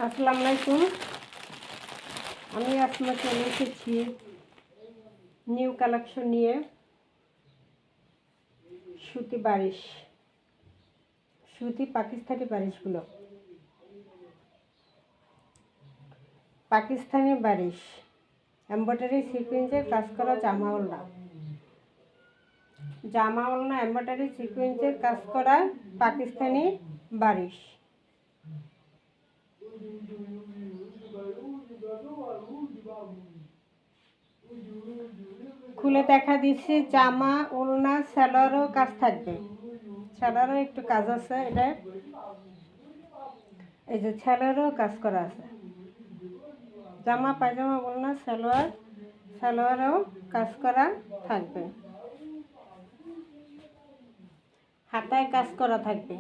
আসসালামু আলাইকুম। আমি আসমা চলে এসেছি নিউ কালেকশন নিয়ে। সুতি বারিশ, সুতি পাকিস্তানি বারিশগুলো, পাকিস্তানি বারিশ, এমব্রয়ডারি সিকোয়েন্সের কাজ করা জামা ওড়না এমব্রয়ডারি সিকোয়েন্সের কাজ করা পাকিস্তানি বারিশ। খুলে দেখা দিচ্ছি জামা ওড়না সালোয়ারও কাজ থাকবে, সালোয়ারও একটু কাজ আছে। এটা এই যে সালোয়ারও কাজ করা আছে, জামা পায়জামা ওড়না সালোয়ারও কাজ করা থাকবে, হাতায় কাজ করা থাকবে।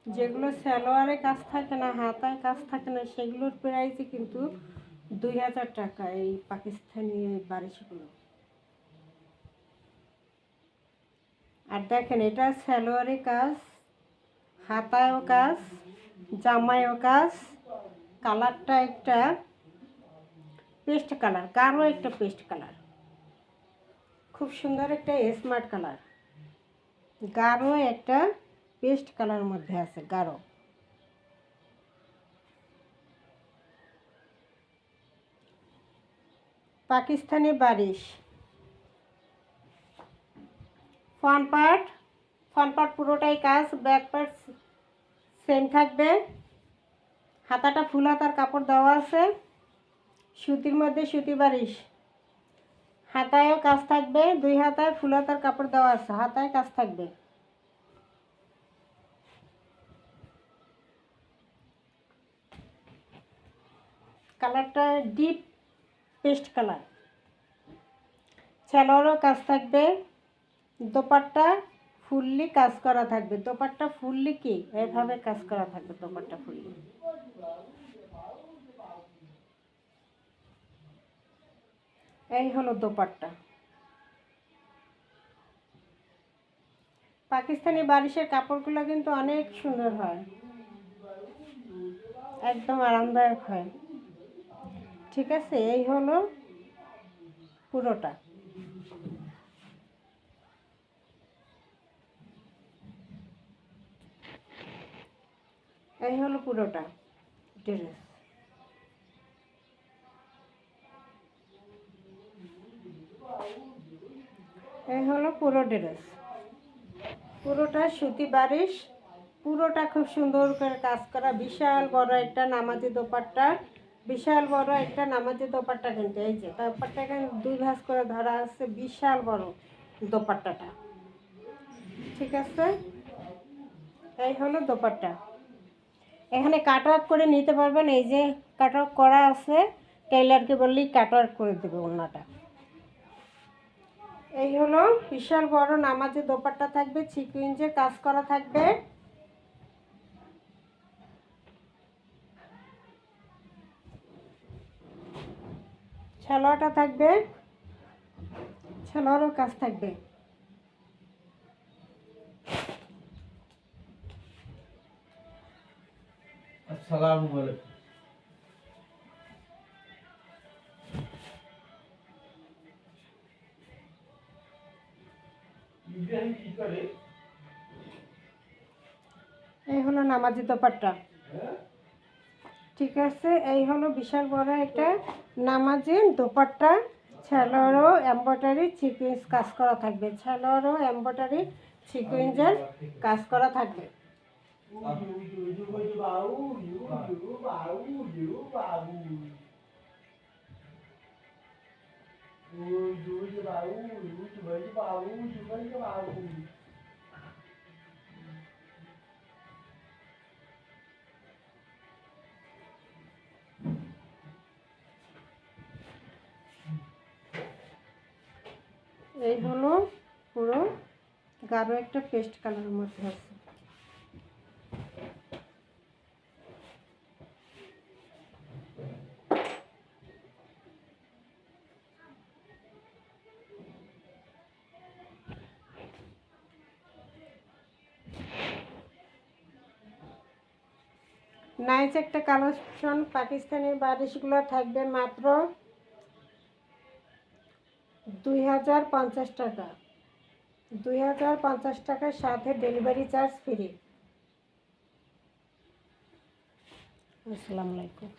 যেগুলো সালোয়ারে কাজ থাকে না, হাতায় কাজ থাকে না, সেগুলোর প্রাইসই কিন্তু 2000 টাকা এই পাকিস্তানি বারিশগুলো। আর দেখেন, এটা সালোয়ারে কাজ, হাতায়ও কাজ, জামায়ও কাজ। কালারটা একটা পেস্ট কালার, গাঢ় একটা পেস্ট কালার, খুব সুন্দর একটা স্মার্ট কালার। গাঢ় একটা পেস্ট কালার মধ্যে আছে, গাঢ়। পাকিস্তানি বারিশ। ফ্রন্ট পার্ট পুরোটাই কাজ, ব্যাক পার্ট সেম থাকবে। হাতাটা ফুল হাতার কাপড় দেওয়া আছে, সুতির মধ্যে সুতি বারিশ। হাতায়ও কাজ থাকবে, 2 হাতায় ফুল হাতার কাপড় দেওয়া আছে, হাতায় কাজ থাকবে। কালারটা ডিপ পেস্ট কালার। সালোয়ারও কাজ থাকবে, দোপাট্টা ফুললি কাজ করা থাকবে। দোপাট্টা ফুললি কি এভাবে কাজ করা থাকবে, দোপাট্টা ফুললি। এই হলো দোপাট্টা। পাকিস্তানি বারিশের কাপড়গুলো কিন্তু অনেক সুন্দর হয়, একদম আরামদায়ক হয়। ঠিক আছে, এই হলো পুরোটা। এই হলো পুরোটা ড্রেস। এই হলো পুরো ড্রেস, পুরোটা সুতি বারিশ, পুরোটা খুব সুন্দর করে কাজ করা। বিশাল বড় একটা নামাজি দোপাট্টা, বিশাল বড় একটা নামাজি দোপাট্টা। কিন্তু এই যে দোপাট্টা এখানে 2 ভাঁজ করে ধরা আছে, বিশাল বড় দোপাট্টাটা। ঠিক আছে, এই হলো দোপাট্টা। এখানে কাটওয়ার্ক করে নিতে পারবেন, এই যে কাটওয়ার্ক করা আছে, টেইলারকে বললেই কাটওয়ার্ক করে দেবে ওড়নাটা। এই হলো বিশাল বড় নামাজি দোপাট্টা থাকবে, সিকোয়েন্সের কাজ করা থাকবে। সালোয়ারটা থাকবে, সালোয়ারও কাজ থাকবে। আসসালামু আলাইকুম। এই হলো নামাজি দোপাট্টা। ঠিক আছে, এই হলো বিশাল বড় একটা নামাজি দোপাট্টা। সালোয়ারও এমব্রয়ডারি সিকোয়েন্স কাজ করা থাকবে, সালোয়ারও এমব্রয়ডারি সিকোয়েন্সের কাজ করা থাকবে। এই হলো পুরো গাঢ় একটা পেস্ট কালারের মধ্যে আছে। নাইস একটা কালেকশন। পাকিস্তানি বারিশগুলো থাকবে মাত্র 2050 টাকা। 2050 টাকার সাথে ডেলিভারি চার্জ ফ্রি। আসসালামু আলাইকুম।